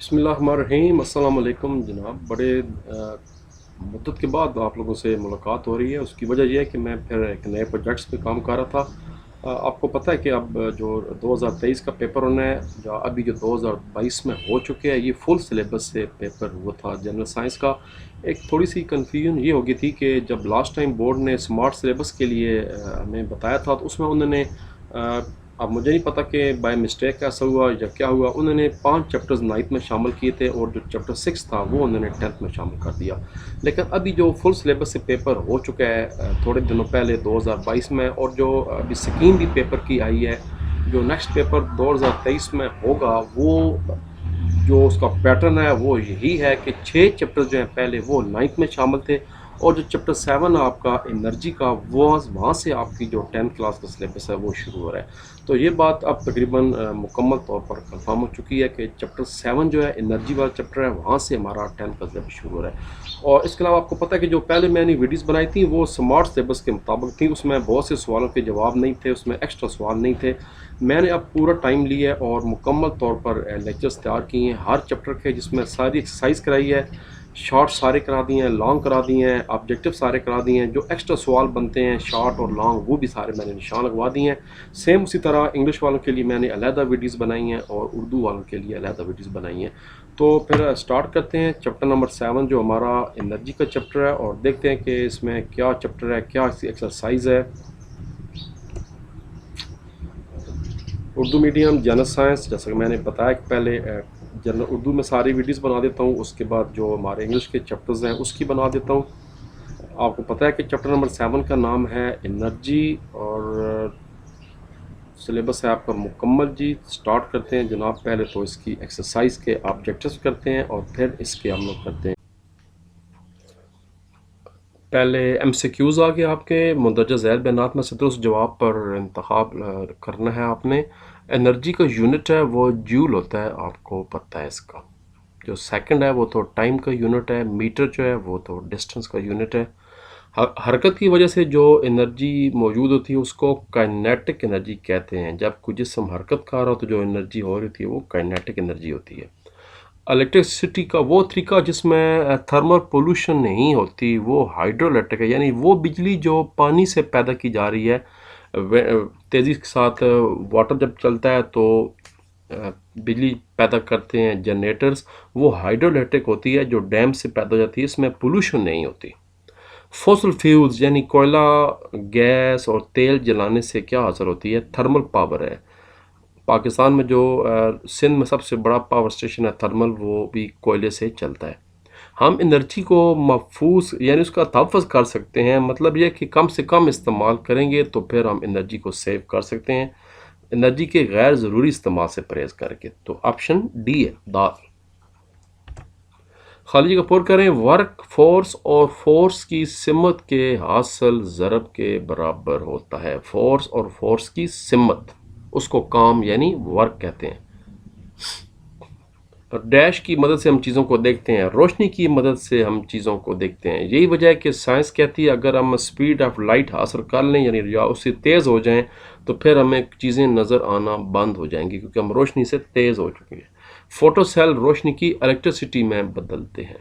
बिस्मिल्लाहिर्रहमानिर्रहीम। अस्सलाम वालेकुम जनाब। बड़े मुद्दत के बाद आप लोगों से मुलाकात हो रही है। उसकी वजह यह है कि मैं फिर एक नए प्रोजेक्ट्स पे काम कर रहा था। आपको पता है कि अब जो 2023 का पेपर होना है या अभी जो 2022 में हो चुके हैं, ये फुल सिलेबस से पेपर हुआ था जनरल साइंस का। एक थोड़ी सी कन्फ्यूजन ये हो गई थी कि जब लास्ट टाइम बोर्ड ने स्मार्ट सिलेबस के लिए हमें बताया था, तो उसमें उन्होंने अब मुझे नहीं पता कि बाय मिस्टेक ऐसा हुआ या क्या हुआ, उन्होंने 5 चैप्टर्स नाइन्थ में शामिल किए थे और जो चैप्टर 6 था वो उन्होंने 10th में शामिल कर दिया। लेकिन अभी जो फुल सिलेबस से पेपर हो चुका है थोड़े दिनों पहले 2022 में, और जो अभी स्कीम भी पेपर की आई है, जो नेक्स्ट पेपर 2023 में होगा, वो जो उसका पैटर्न है वो यही है कि 6 चैप्टर जो हैं पहले वो 9th में शामिल थे, और जो चैप्टर 7 आपका एनर्जी का वो वहाँ से आपकी जो 10th क्लास का सिलेबस है वो शुरू हो रहा है। तो ये बात अब तकरीबन मुकम्मल तौर पर कंफर्म हो चुकी है कि चैप्टर 7 जो है एनर्जी वाला चैप्टर है, वहाँ से हमारा 10th का सिलेबस शुरू हो रहा है। और इसके अलावा आपको पता है कि जो पहले मैंने वीडियोस बनाई थी वो स्मार्ट सिलेबस के मुताबिक थी, उसमें बहुत से सवालों के जवाब नहीं थे, उसमें एक्स्ट्रा सवाल नहीं थे। मैंने अब पूरा टाइम लिया है और मुकम्मल तौर पर लेक्चर्स तैयार किए हैं हर चैप्टर के, जिसमें सारी एक्सरसाइज कराई है, शॉर्ट सारे करा दिए हैं, लॉन्ग करा दिए हैं, ऑब्जेक्टिव सारे करा दिए हैं, जो एक्स्ट्रा सवाल बनते हैं शॉर्ट और लॉन्ग वो भी सारे मैंने निशान लगवा दिए हैं। सेम उसी तरह इंग्लिश वालों के लिए मैंने अलहदा वीडियोस बनाई हैं और उर्दू वालों के लिए अलहदा वीडियोस बनाई हैं। तो फिर स्टार्ट करते हैं चैप्टर नंबर 7 जो हमारा एनर्जी का चैप्टर है, और देखते हैं कि इसमें क्या चैप्टर है, क्या इसकी एक्सरसाइज है। उर्दू मीडियम जनरल साइंस, जैसा कि मैंने बताया कि पहले जनरल उर्दू में सारी वीडियोस बना देता हूँ, उसके बाद जो हमारे इंग्लिश के चैप्टर्स हैं उसकी बना देता हूँ। आपको पता है कि चैप्टर नंबर 7 का नाम है एनर्जी, और सिलेबस है आपका मुकम्मल जी। स्टार्ट करते हैं जनाब। पहले तो इसकी एक्सरसाइज के ऑब्जेक्टिव्स करते हैं और फिर इसके हम लोग करते हैं। पहले MCQs आ गए आपके मंदरजा ज़ैल बयानात में से, तो उस जवाब पर इंतखाब करना है आपने। एनर्जी का यूनिट है वो जूल होता है, आपको पता है इसका। जो सेकंड है वो तो टाइम का यूनिट है, मीटर जो है वो तो डिस्टेंस का यूनिट है। हरकत की वजह से जो एनर्जी मौजूद होती है उसको काइनेटिक एनर्जी कहते हैं। जब कोई जिस्म हरकत कर रहा हो तो जो एनर्जी हो रही होती है वो काइनेटिक एनर्जी होती है। इलेक्ट्रिसिटी का वो तरीका जिसमें थर्मल पोल्यूशन नहीं होती वो हाइड्रोइलेक्ट्रिक है, यानी वो बिजली जो पानी से पैदा की जा रही है तेज़ी के साथ। वाटर जब चलता है तो बिजली पैदा करते हैं जनरेटर्स, वो हाइड्रोइलेक्ट्रिक होती है जो डैम से पैदा हो जाती है, इसमें पोल्यूशन नहीं होती। फॉसिल फ्यूल्स यानी कोयला, गैस और तेल जलाने से क्या हासिल होती है, थर्मल पावर है। पाकिस्तान में जो सिंध में सबसे बड़ा पावर स्टेशन है थर्मल, वो भी कोयले से चलता है। हम एनर्जी को महफूज यानी उसका तहफ़्फ़ुज़ कर सकते हैं, मतलब यह कि कम से कम इस्तेमाल करेंगे तो फिर हम एनर्जी को सेव कर सकते हैं, एनर्जी के गैर ज़रूरी इस्तेमाल से परहेज़ करके। तो ऑप्शन डी है दाल। खाली जगह पुर करें। वर्क फोर्स और फोर्स की सिमत के हासिल ज़रब के बराबर होता है। फोर्स और फोर्स की सिमत, उसको काम यानी वर्क कहते हैं। डैश की मदद से हम चीज़ों को देखते हैं, रोशनी की मदद से हम चीज़ों को देखते हैं। यही वजह है कि साइंस कहती है अगर हम स्पीड ऑफ लाइट हासिल कर लें यानी या उससे तेज़ हो जाएं तो फिर हमें चीज़ें नज़र आना बंद हो जाएंगी, क्योंकि हम रोशनी से तेज़ हो चुके हैं। फोटो सेल रोशनी की इलेक्ट्रिसिटी में बदलते हैं।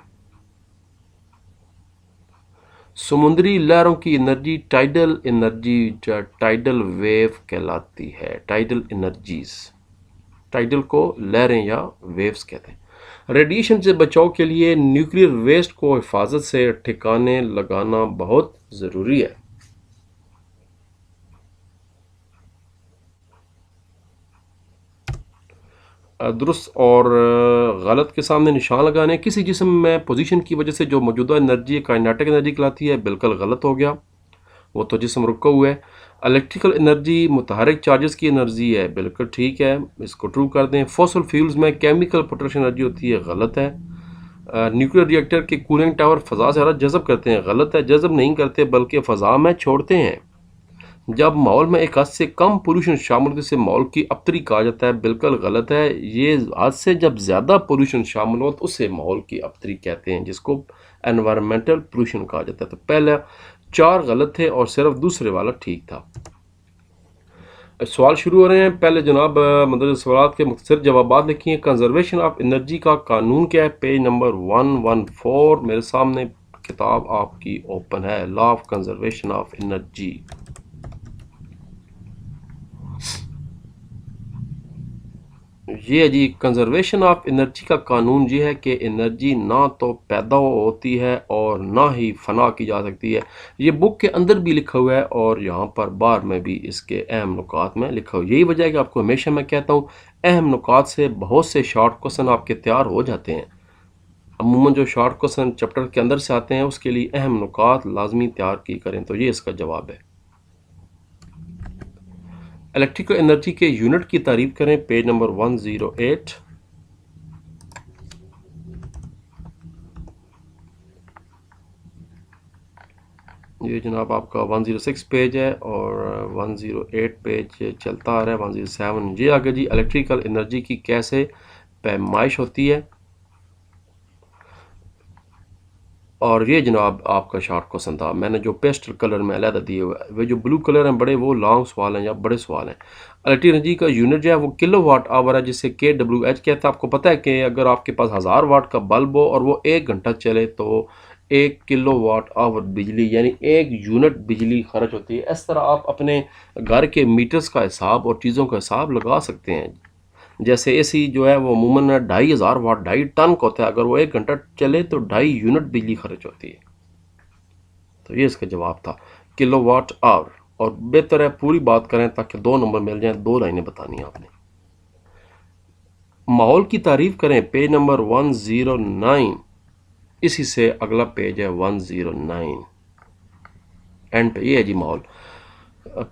समुद्री लहरों की energy tidal energy tidal wave कहलाती है। टाइडल एनर्जीज, टाइडल को लहरें या वेव्स कहते हैं। रेडिएशन से बचाव के लिए न्यूक्लियर वेस्ट को हिफाजत से ठिकाने लगाना बहुत ज़रूरी है। दुरुस्त और गलत के सामने निशान लगाने। किसी जिस्म में पोजीशन की वजह से जो मौजूदा एनर्जी काइनेटिक एनर्जी कहलाती है, बिल्कुल गलत हो गया, वो तो जिस्म रुका हुआ है। इलेक्ट्रिकल एनर्जी मुतहरिक चार्जेस की एनर्जी है, बिल्कुल ठीक है, इसको ट्रू कर दें। फॉसिल फ्यूल्स में केमिकल प्रोटेक्शन एनर्जी होती है, गलत है। न्यूक्लियर रिएक्टर के कूलिंग टावर फ़ज़ा से हरा जज़ब करते हैं, गलत है, जज़ब नहीं करते बल्कि फ़ज़ा में छोड़ते हैं। जब माहौल में एक हद से कम पोल्यूशन शामिल होने से माहौल की अबतरी कहा जाता है, बिल्कुल गलत है। ये हद से जब ज़्यादा पोल्यूशन शामिल हो तो उसे माहौल की अबतरी कहते हैं, जिसको एनवायरमेंटल पोल्यूशन कहा जाता है। तो पहला 4 गलत थे और सिर्फ दूसरे वाला ठीक था। सवाल शुरू हो रहे हैं। पहले जनाब मतलब सवाल के मुख्तसर जवाब लिखिए। कंजर्वेशन ऑफ एनर्जी का कानून क्या है? पेज नंबर 114 मेरे सामने किताब आपकी ओपन है, law of conservation of energy. ये है जी, कंजर्वेशन ऑफ एनर्जी का कानून ये है कि एनर्जी ना तो पैदा होती है और ना ही फना की जा सकती है। ये बुक के अंदर भी लिखा हुआ है और यहाँ पर बाहर में भी इसके अहम नुकात में लिखा हुआ है। यही वजह है कि आपको हमेशा मैं कहता हूँ अहम नुकात से बहुत से शॉर्ट क्वेश्चन आपके तैयार हो जाते हैं। अमूमन जो शॉर्ट क्वेश्चन चैप्टर के अंदर से आते हैं उसके लिए अहम नुकात लाजमी तैयार की करें। तो ये इसका जवाब है। इलेक्ट्रिकल एनर्जी के यूनिट की तारीफ करें। Page number 108। ये जनाब आपका 106 पेज है और 108 पेज चलता आ रहा है। 107 ये आगे जी, इलेक्ट्रिकल एनर्जी की कैसे पैमाइश होती है। और ये जनाब आपका शॉर्ट क्वेश्चन था, मैंने जो पेस्टल कलर में अलहदा दिए हुए, वे जो ब्लू कलर हैं बड़े, वो लॉन्ग सवाल हैं या बड़े सवाल हैं। इलेक्ट्रिक एनर्जी का यूनिट जो है वो किलो वाट आवर है, जिससे KWH कहता है। आपको पता है कि अगर आपके पास 1000 वाट का बल्ब हो और वो 1 घंटा चले तो 1 किलो वाट आवर बिजली यानी 1 यूनिट बिजली खर्च होती है। इस तरह आप अपने घर के मीटर्स का हिसाब और चीज़ों का हिसाब लगा सकते हैं। जैसे एसी जो है वो अमूमन 2500 वाट 2.5 टन का होता है, अगर वो 1 घंटा चले तो 2.5 यूनिट बिजली खर्च होती है। तो ये इसका जवाब था, किलो वाट आवर। और बेहतर है पूरी बात करें ताकि 2 नंबर मिल जाएं। 2 लाइनें बतानी है आपने। माहौल की तारीफ करें। Page number 109। इसी से अगला पेज है 109 एंड पे। ये है जी माहौल।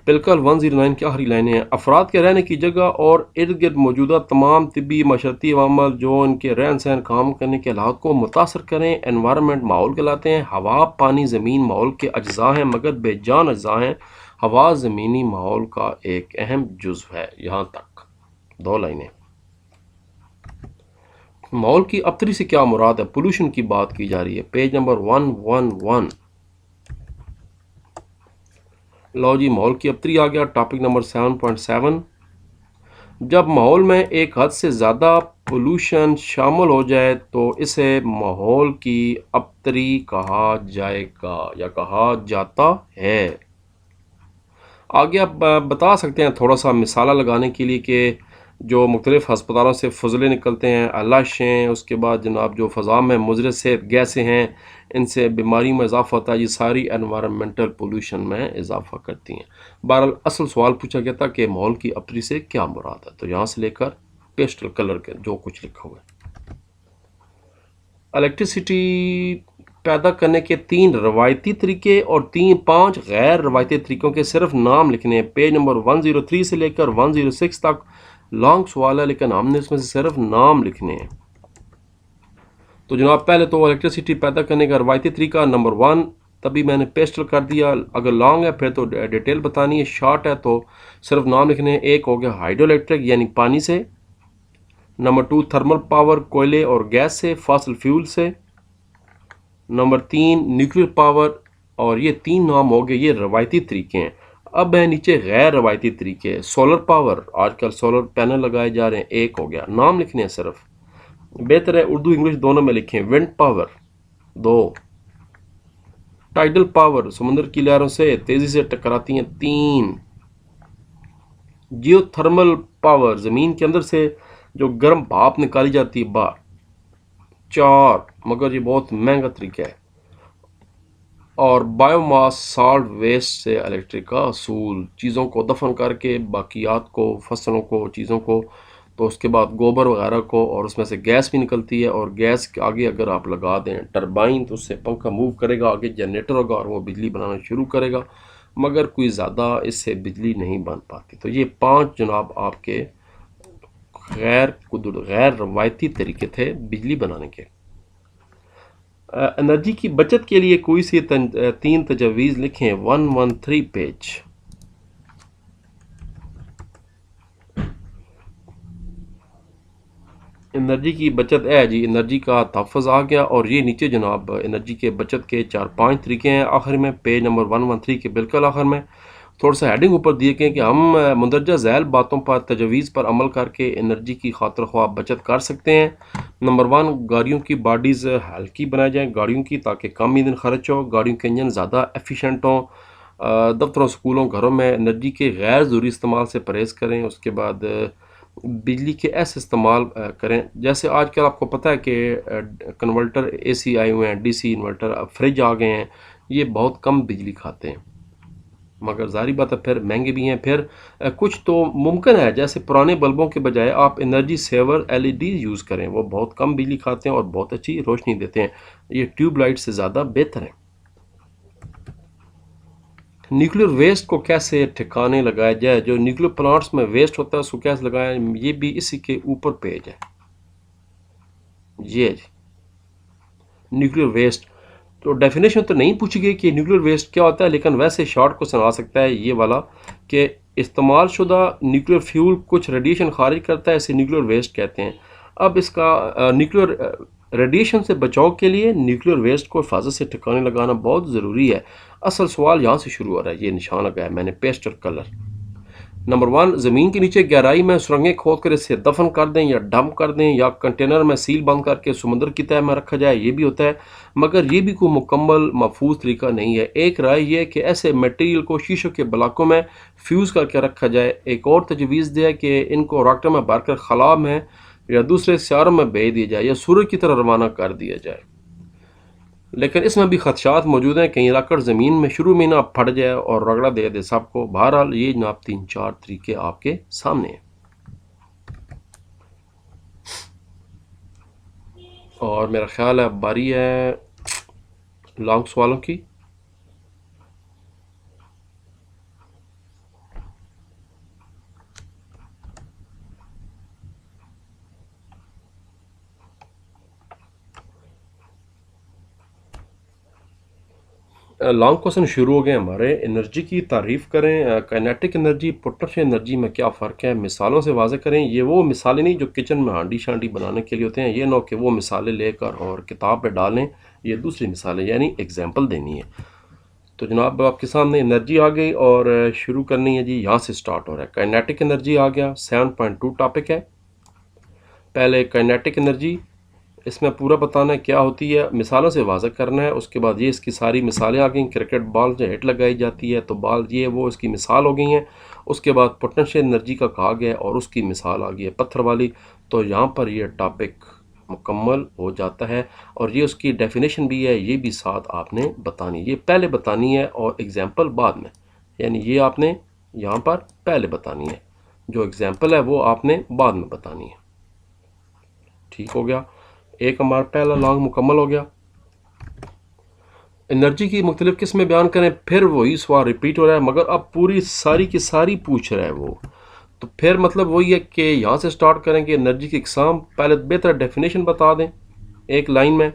बिल्कुल 109 की आखिरी लाइनें हैं। अफराद के रहने की जगह और इर्द गिर्द मौजूदा तमाम तिबी मशरती अवामल जो इनके रहन सहन काम करने के हालात को मुतासर करें, एनवायरनमेंट माहौल कहलाते हैं। हवा पानी ज़मीन माहौल के अज्जा हैं मगर बेजान अज्जा हैं। हवा ज़मीनी माहौल का एक अहम जुज़्व है। यहाँ तक 2 लाइनें। माहौल की अबतरी से क्या मुराद है? पोल्यूशन की बात की जा रही है। Page number 111। लो जी, माहौल की अबतरी आ गया। Topic number 7.7। जब माहौल में एक हद से ज़्यादा पोल्यूशन शामिल हो जाए तो इसे माहौल की अबतरी कहा जाएगा या कहा जाता है। आगे आप बता सकते हैं थोड़ा सा मिसाला लगाने के लिए कि जो मुख्तलिफ़ हस्पतालों से फजले निकलते हैं, लाशें, उसके बाद जनाब जो फ़ज़ा में मुज़र सेहत गैसें हैं, इनसे बीमारी में इजाफ़ा होता है। ये सारी एनवायरमेंटल पोल्यूशन में इजाफ़ा करती हैं। बहरहाल असल सवाल पूछा गया था कि माहौल की अबतरी से क्या मुराद है, तो यहाँ से लेकर पेस्टल कलर के जो कुछ लिखा हुआ है। इलेक्ट्रिसिटी पैदा करने के 3 रवायती तरीके और 5 गैर रवायती तरीक़ों के सिर्फ नाम लिखने हैं। पेज नंबर 103 से लेकर 106 तक लॉन्ग सवाल है, लेकिन हमने इसमें से सिर्फ नाम लिखने हैं। तो जनाब पहले तो इलेक्ट्रिसिटी पैदा करने का रवायती तरीका नंबर 1, तभी मैंने पेस्टल कर दिया। अगर लॉन्ग है फिर तो डिटेल बतानी है, शॉर्ट है तो सिर्फ नाम लिखने हैं। एक हो गया हाइड्रो इलेक्ट्रिक यानी पानी से। नंबर 2 थर्मल पावर कोयले और गैस से, फॉसिल फ्यूल से। Number 3 nuclear power. और ये 3 नाम हो गए, ये रवायती तरीके हैं। अब है नीचे गैर रवायती तरीके। सोलर पावर, आजकल सोलर पैनल लगाए जा रहे हैं, एक हो गया। नाम लिखने हैं सिर्फ, बेहतर है उर्दू इंग्लिश दोनों में लिखें। Wind power 2। टाइडल पावर, समुद्र की लहरों से तेजी से टकराती हैं, 3। जियोथर्मल पावर, जमीन के अंदर से जो गर्म भाप निकाली जाती है बाहर, 4, मगर ये बहुत महंगा तरीका है। और बायोमास सॉल्ट वेस्ट से इलेक्ट्रिक का असूल, चीज़ों को दफन करके बाकियात को, फसलों को, चीज़ों को, तो उसके बाद गोबर वगैरह को, और उसमें से गैस भी निकलती है। और गैस के आगे अगर आप लगा दें टरबाइन तो उससे पंखा मूव करेगा, आगे जनरेटर होगा और वो बिजली बनाना शुरू करेगा, मगर कोई ज़्यादा इससे बिजली नहीं बन पाती। तो ये 5 जनाब आपके गैर रवायती तरीके थे बिजली बनाने के। एनर्जी की बचत के लिए कोई सी 3 तजवीज़ लिखें। 113 पेज। एनर्जी की बचत है जी, एनर्जी का तहफ़्फ़ुज़ आ गया। और ये नीचे जनाब एनर्जी के बचत के 4-5 तरीके हैं आखिर में, पेज नंबर 113 के बिल्कुल आखिर में। थोड़ा सा हेडिंग ऊपर दिए गए कि हम मंदरजा झैल बातों पर तजवीज़ पर अमल करके एनर्जी की खातिर ख्वाह बचत कर सकते हैं। नंबर 1, गाड़ियों की बॉडीज़ हल्की बनाई जाएँ गाड़ियों की, ताकि कम ईंधन खर्च हो, गाड़ियों के इंजन ज़्यादा एफिशिएंट हों। दफ्तरों, स्कूलों, घरों में एनर्जी के गैर ज़रूरी इस्तेमाल से परहेज़ करें। उसके बाद बिजली के ऐसे इस्तेमाल करें, जैसे आजकल आपको पता है कि कन्वर्टर एसी आए हुए हैं, डीसी इन्वर्टर, अब फ्रिज आ गए हैं, ये बहुत कम बिजली खाते हैं, मगर ज़ाहिर बात है फिर महंगे भी हैं। फिर कुछ तो मुमकिन है, जैसे पुराने बल्बों के बजाय आप एनर्जी सेवर एलईडी यूज़ करें, वो बहुत कम बिजली खाते हैं और बहुत अच्छी रोशनी देते हैं, ये ट्यूबलाइट से ज़्यादा बेहतर है। न्यूक्लियर वेस्ट को कैसे ठिकाने लगाया जाए, जो न्यूक्लियर प्लांट्स में वेस्ट होता है उसको कैसे लगाएं, ये भी इसी के ऊपर पेज है। ये न्यूक्लियर वेस्ट तो डेफिनेशन तो नहीं पूछी गई कि न्यूक्लियर वेस्ट क्या होता है, लेकिन वैसे शॉर्ट क्वेश्चन आ सकता है ये वाला कि इस्तेमाल शुदा न्यूक्लियर फ्यूल कुछ रेडिएशन खारिज करता है, इसे न्यूक्लियर वेस्ट कहते हैं। अब इसका न्यूक्लियर रेडिएशन से बचाव के लिए न्यूक्लियर वेस्ट को हिफाजत से ठिकाने लगाना बहुत ज़रूरी है। असल सवाल यहाँ से शुरू हो रहा है, ये निशान लगाया मैंने पेस्टल कलर। नंबर 1, ज़मीन के नीचे गहराई में सुरंगें खोद कर इसे दफन कर दें या डंप कर दें, या कंटेनर में सील बंद करके समुद्र की तह में रखा जाए, ये भी होता है, मगर ये भी कोई मुकम्मल महफूज तरीका नहीं है। एक राय ये है कि ऐसे मटेरियल को शीशों के ब्लॉकों में फ्यूज़ करके रखा जाए। एक और तजवीज़ दिया है कि इनको रॉकेट में भरकर खला में या दूसरे सियारों में भेज दिया जाए या सूरज की तरह रवाना कर दिया जाए, लेकिन इसमें भी खदशात मौजूद हैं, कहीं रॉकेट ज़मीन में शुरू में ना फट जाए और रगड़ा दे दे सबको। बहरहाल ये जनाब 3-4 तरीके आपके सामने हैं। और मेरा ख्याल है बारी है लॉन्ग सवालों की। लॉन्ग क्वेश्चन शुरू हो गए हमारे। एनर्जी की तारीफ़ करें, काइनेटिक एनर्जी, पोटेंशियल एनर्जी में क्या फ़र्क है, मिसालों से वाज़ेह करें। ये वो मिसालें नहीं जो किचन में हांडी शांडी बनाने के लिए होते हैं, ये ना कि वो मिसालें लेकर और किताब पे डालें, ये दूसरी मिसालें यानी एग्जाम्पल देनी है। तो जनाब आपके सामने एनर्जी आ गई और शुरू करनी है जी, यहाँ से स्टार्ट हो रहा है। काइनेटिक एनर्जी आ गया, 7.2 टॉपिक है। पहले काइनेटिक एनर्जी, इसमें पूरा बताना है क्या होती है, मिसालों से वाज़ह करना है। उसके बाद ये इसकी सारी मिसालें आ गई। क्रिकेट बॉल जो हिट लगाई जाती है तो बॉल ये वो इसकी मिसाल हो गई हैं। उसके बाद पोटेंशियल एनर्जी का कहा गया और उसकी मिसाल आ गई है पत्थर वाली। तो यहाँ पर ये टॉपिक मुकम्मल हो जाता है और ये उसकी डेफिनेशन भी है, ये भी साथ आपने बतानी, ये पहले बतानी है और एग्जाम्पल बाद में, यानी ये आपने यहाँ पर पहले बतानी है, जो एग्जाम्पल है वो आपने बाद में बतानी है। ठीक हो गया, एक हमारा पहला लॉन्ग मुकम्मल हो गया। एनर्जी की मुख्तलिफ किस्में बयान करें, फिर वही सवाल रिपीट हो रहा है, मगर अब पूरी सारी की सारी पूछ रहा है वो। तो फिर मतलब वही है कि यहाँ से स्टार्ट करेंगे एनर्जी की इकसाम। पहले बेहतर डेफिनेशन बता दें एक लाइन में।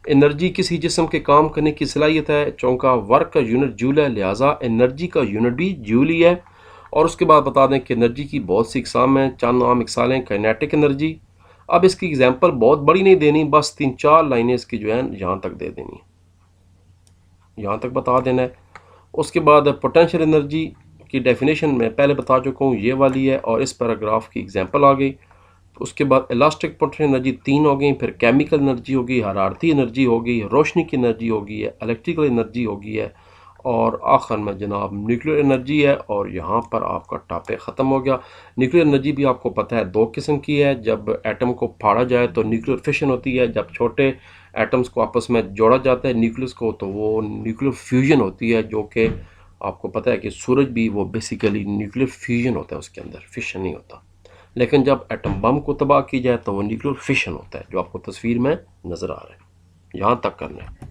एनर्जी किसी जिस्म के काम करने की सलाहियत है। चौंका, वर्क का यूनिट जूल है, लिहाजा एनर्जी का यूनिट भी जूल ही है। और उसके बाद बता दें कि एनर्जी की बहुत सी इकसाम हैं, चंद आम मिसालें। काइनेटिक एनर्जी, अब इसकी एग्जाम्पल बहुत बड़ी नहीं देनी, बस 3-4 लाइनें इसकी जो है यहाँ तक दे देनी है, यहाँ तक बता देना है। उसके बाद पोटेंशियल एनर्जी की डेफिनेशन मैं पहले बता चुका हूँ, ये वाली है और इस पैराग्राफ की एग्जांपल आ गई। उसके बाद इलास्टिक पोटेंशियल एनर्जी 3 हो गई, फिर केमिकल एनर्जी होगी, हरारती एनर्जी होगी, रोशनी की एनर्जी होगी, इलेक्ट्रिकल एनर्जी होगी है, और आखिर में जनाब न्यूक्लियर एनर्जी है। और यहाँ पर आपका टॉपिक ख़त्म हो गया। न्यूक्लियर एनर्जी भी आपको पता है 2 किस्म की है। जब एटम को फाड़ा जाए तो न्यूक्लियर फिशन होती है, जब छोटे एटम्स को आपस में जोड़ा जाता है न्यूक्लियस को, तो वो न्यूक्लियर फ्यूजन होती है, जो कि आपको पता है कि सूरज भी वो बेसिकली न्यूक्लियर फ्यूजन होता है, उसके अंदर फिशन नहीं होता। लेकिन जब एटम बम को तबाह की जाए तो वो न्यूक्लियर फिशन होता है, जो आपको तस्वीर में नज़र आ रहा है। यहाँ तक करना है।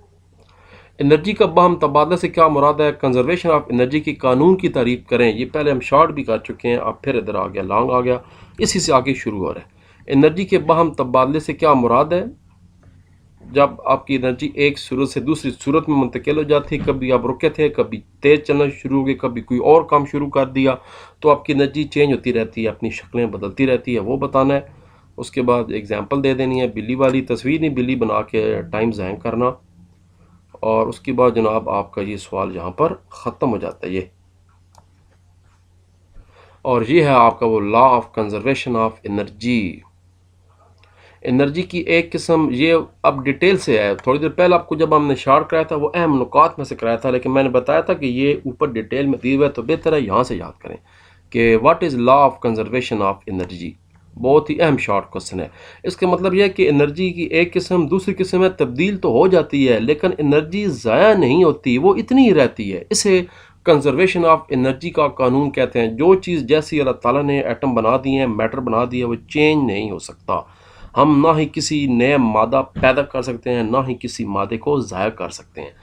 एनर्जी का बाहम तबादला से क्या मुराद है, कंजर्वेशन ऑफ एनर्जी की कानून की तारीफ करें। ये पहले हम शॉर्ट भी कर चुके हैं, अब फिर इधर आ गया लॉन्ग आ गया, इसी से आगे शुरू हो रहा है। एनर्जी के बाहम तबादले से क्या मुराद है, जब आपकी एनर्जी एक सूरत से दूसरी सूरत में मुंतकिल हो जाती है, कभी आप रुके थे, कभी तेज़ चलना शुरू हो गए, कभी कोई और काम शुरू कर दिया, तो आपकी एनर्जी चेंज होती रहती है, अपनी शक्लें बदलती रहती है, वो बताना है। उसके बाद एग्जांपल दे देनी है, बिल्ली वाली तस्वीर नहीं, बिल्ली बना के टाइम ज़ाया करना। और उसके बाद जनाब आपका ये सवाल यहाँ पर ख़त्म हो जाता है। ये और ये है आपका वो law of conservation of energy. Energy की एक किस्म ये अब डिटेल से है, थोड़ी देर पहले आपको जब हमने शार्ट कराया था वो अहम नुकात में से कराया था, लेकिन मैंने बताया था कि ये ऊपर डिटेल में दी हुआ है, तो बेहतर है यहाँ से याद करें कि what is law of conservation of energy. बहुत ही अहम शॉर्ट क्वेश्चन है। इसका मतलब यह है कि एनर्जी की एक किस्म दूसरी किस्म में तब्दील तो हो जाती है, लेकिन एनर्जी ज़ाया नहीं होती, वो इतनी ही रहती है। इसे कंजर्वेशन ऑफ एनर्जी का कानून कहते हैं। जो चीज़ जैसी अल्लाह ताला ने एटम बना दिए हैं, मैटर बना दिया, वो चेंज नहीं हो सकता। हम ना ही किसी नए मादा पैदा कर सकते हैं, ना ही किसी मादे को ज़ाया कर सकते हैं।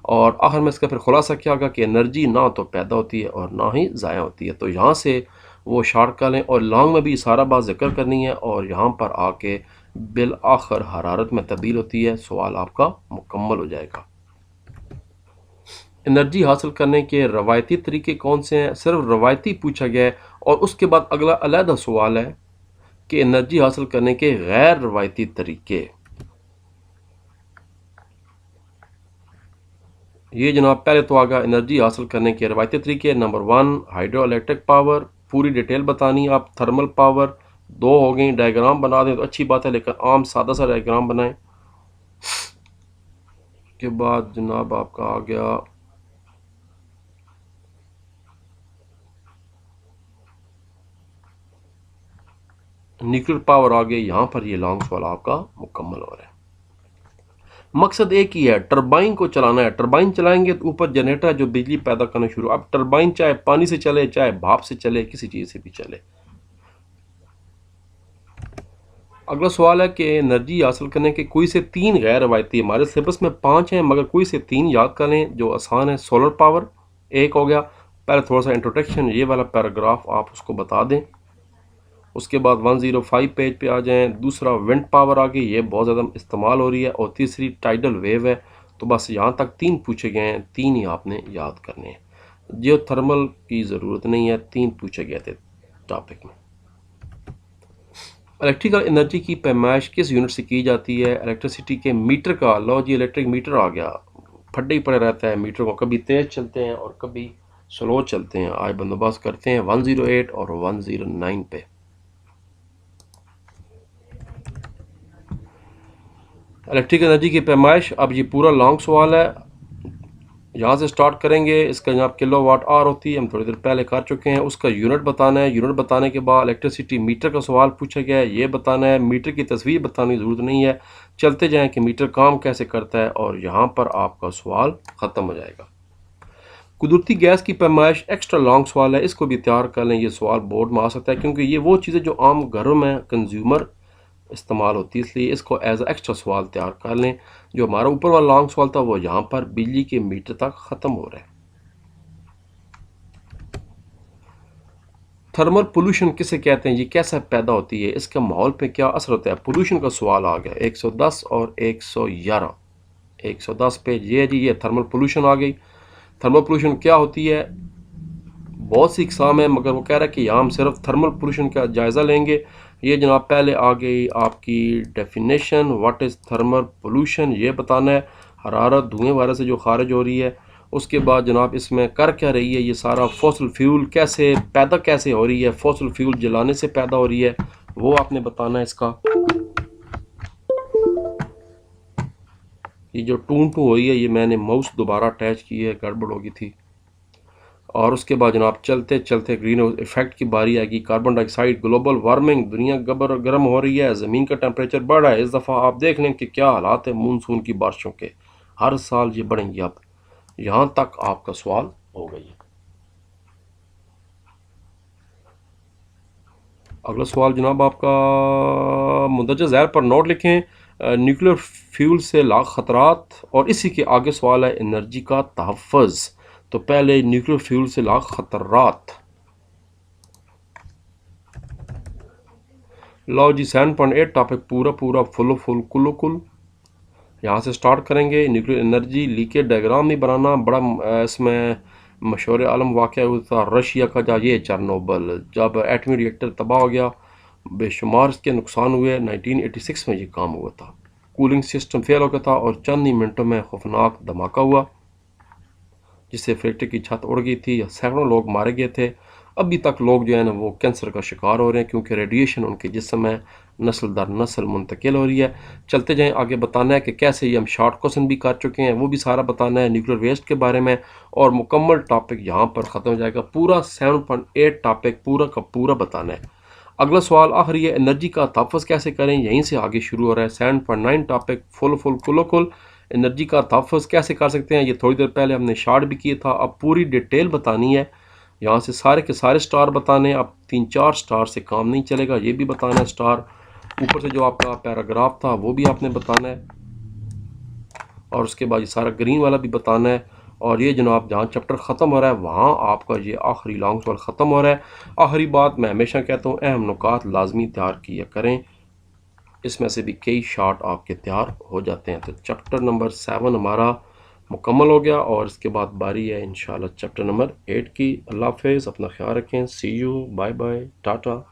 और आखिर में इसका फिर खुलासा क्या होगा कि एनर्जी ना तो पैदा होती है और ना ही ज़ाया होती है। तो यहाँ से वो शार्ट कर लें, और लॉन्ग में भी सारा बात जिक्र करनी है, और यहाँ पर आके बिल आखिर हरारत में तब्दील होती है। सवाल आपका मुकम्मल हो जाएगा। एनर्जी हासिल करने के रवायती तरीके कौन से हैं? सिर्फ रवायती पूछा गया है, और उसके बाद अगला अलहदा सवाल है कि एनर्जी हासिल करने के गैर रवायती तरीके। ये जनाब पहले तो आगा एनर्जी हासिल करने के रवायती तरीके। नंबर 1 हाइड्रो इलेक्ट्रिक पावर, पूरी डिटेल बतानी है आप। थर्मल पावर, दो हो गई। डायग्राम बना दें तो अच्छी बात है, लेकिन आम सादा सा डायग्राम बनाएं। के बाद जनाब आपका आ गया न्यूक्लियर पावर आ गई। यहाँ पर ये लॉन्ग सवाल आपका मुकम्मल हो रहा है। मकसद एक ही है, टरबाइन को चलाना है। टरबाइन चलाएंगे तो ऊपर जनरेटर है जो बिजली पैदा करना शुरू। अब टरबाइन चाहे पानी से चले, चाहे भाप से चले, किसी चीज़ से भी चले। अगला सवाल है कि एनर्जी हासिल करने के कोई से तीन गैर रवायती, हमारे सिलेबस में 5 हैं मगर कोई से तीन याद कर लें जो आसान है। सोलर पावर एक हो गया। पहले थोड़ा सा इंट्रोडक्शन, ये वाला पैराग्राफ आप उसको बता दें। उसके बाद 105 पेज पे आ जाएं। दूसरा विंड पावर आ गई, ये बहुत ज़्यादा इस्तेमाल हो रही है। और तीसरी टाइडल वेव है। तो बस यहाँ तक 3 पूछे गए हैं, 3 ही आपने याद करने हैं। जियो थर्मल की ज़रूरत नहीं है, 3 पूछे गए थे टॉपिक में। इलेक्ट्रिकल एनर्जी की पैमाइश किस यूनिट से की जाती है? इलेक्ट्रिसिटी के मीटर का। लो जी, इलेक्ट्रिक मीटर आ गया। फड्डे ही पड़े रहता है मीटर को, कभी तेज़ चलते हैं और कभी स्लो चलते हैं। आज बंदोबस्त करते हैं 108 और 109 पे। इलेक्ट्रिक एनर्जी की पैमाइश, अब ये पूरा लॉन्ग सवाल है, यहाँ से स्टार्ट करेंगे। इसका जनाब किलो वाट आर होती है, हम थोड़ी देर पहले कर चुके हैं। उसका यूनिट बताना है। यूनिट बताने के बाद इलेक्ट्रिसिटी मीटर का सवाल पूछा गया है, ये बताना है। मीटर की तस्वीर बताने की ज़रूरत नहीं है, चलते जाएं कि मीटर काम कैसे करता है, और यहाँ पर आपका सवाल ख़त्म हो जाएगा। कुदरती गैस की पैमाइश एक्स्ट्रा लॉन्ग सवाल है, इसको भी तैयार कर लें। ये सवाल बोर्ड में आ सकता है, क्योंकि ये वो चीज़ें जो आम घरों में कंज्यूमर इस्तेमाल होती है, इसलिए इसको एज एक्स्ट्रा सवाल तैयार कर लें। जो हमारा ऊपर वाला लॉन्ग सवाल था वो यहाँ पर बिजली के मीटर तक ख़त्म हो रहा है। थर्मल पोल्यूशन किसे कहते हैं? ये कैसे पैदा होती है? इसका माहौल पे क्या असर होता है? पोल्यूशन का सवाल आ गया 110 और 111। 110 पे ये जी, ये थर्मल पोल्यूशन आ गई। थर्मल पोल्यूशन क्या होती है? बहुत सी इकसाम है, मगर वो कह रहा है कि यहाँ हम सिर्फ थर्मल पोल्यूशन का जायज़ा लेंगे। ये जनाब पहले आ गई आपकी definition, what is thermal pollution, ये बताना है। हरारत धुएँ वगैरह से जो खारिज हो रही है। उसके बाद जनाब इसमें कर क्या रही है, ये सारा फॉसिल फ्यूल कैसे पैदा कैसे हो रही है, फॉसिल फ्यूल जलाने से पैदा हो रही है, वो आपने बताना है इसका। ये जो टू टू हो रही है, ये मैंने माउस दोबारा अटैच की है, गड़बड़ हो गई थी। और उसके बाद जनाब चलते चलते ग्रीन हाउस इफेक्ट की बारी आएगी। कार्बन डाइऑक्साइड, ग्लोबल वार्मिंग, दुनिया गर्म हो रही है, ज़मीन का टेम्परेचर बढ़ रहा है। इस दफ़ा आप देख लें कि क्या हालात है मानसून की बारिशों के, हर साल ये बढ़ेंगी। अब यहाँ तक आपका सवाल हो गई। अगला सवाल जनाब आपका, मुंदरजा ज़ैल पर नोट लिखें, न्यूक्लियर फ्यूल से लाख ख़तरात, और इसी के आगे सवाल है एनर्जी का तहफ़्फ़ुज़। तो पहले न्यूक्लियर फ्यूल से लाख खतरात। लो जी 7.8 टॉपिक पूरा पूरा फुल कुल कुल यहाँ से स्टार्ट करेंगे। न्यूक्लियर एनर्जी लीकेज डायग्राम नहीं बनाना, बड़ा इसमें मशहूर आलम वाक़या हुआ था रशिया का, जहाँ ये चेरनोबिल, जब एटमी रिएक्टर तबाह हो गया, बेशुमार इसके नुकसान हुए। 1986 में ये काम हुआ था। कूलिंग सिस्टम फेल हो गया था और चंद ही मिनटों में खौफनाक धमाका हुआ, जिससे फैक्ट्री की छत उड़ गई थी, सैकड़ों लोग मारे गए थे। अभी तक लोग जो है ना वो कैंसर का शिकार हो रहे हैं, क्योंकि रेडिएशन उनके जिस्म में नस्ल दर नस्ल मुंतकिल हो रही है। चलते जाएं, आगे बताना है कि कैसे, ये हम शॉर्ट क्वेश्चन भी कर चुके हैं, वो भी सारा बताना है न्यूक्लियर वेस्ट के बारे में, और मुकम्मल टॉपिक यहाँ पर ख़त्म हो जाएगा। पूरा 7.8 टॉपिक पूरा का पूरा बताना है। अगला सवाल आखिर ये एनर्जी का तहफ़्फ़ुज़ कैसे करें, यहीं से आगे शुरू हो रहा है। 7.9 टॉपिक फुल एनर्जी का तहफ़्फ़ुज़ कैसे कर सकते हैं, ये थोड़ी देर पहले हमने शार्ट भी किया था। अब पूरी डिटेल बतानी है, यहाँ से सारे के सारे स्टार बताने हैं। अब 3-4 स्टार से काम नहीं चलेगा, ये भी बताना है स्टार। ऊपर से जो आपका पैराग्राफ था वो भी आपने बताना है, और उसके बाद ये सारा ग्रीन वाला भी बताना है। और ये जनाब जहाँ चैप्टर ख़त्म हो रहा है वहाँ आपका ये आखिरी लॉन्ग सवाल ख़त्म हो रहा है। आखिरी बात मैं हमेशा कहता हूँ, अहम नुकात लाजमी तैयार किया करें, इसमें से भी कई शार्ट आपके तैयार हो जाते हैं। तो चैप्टर नंबर 7 हमारा मुकम्मल हो गया, और इसके बाद बारी है इंशाल्लाह चैप्टर नंबर 8 की। अल्लाह हाफ़िज़, अपना ख्याल रखें। सी यू, बाय बाय, टाटा।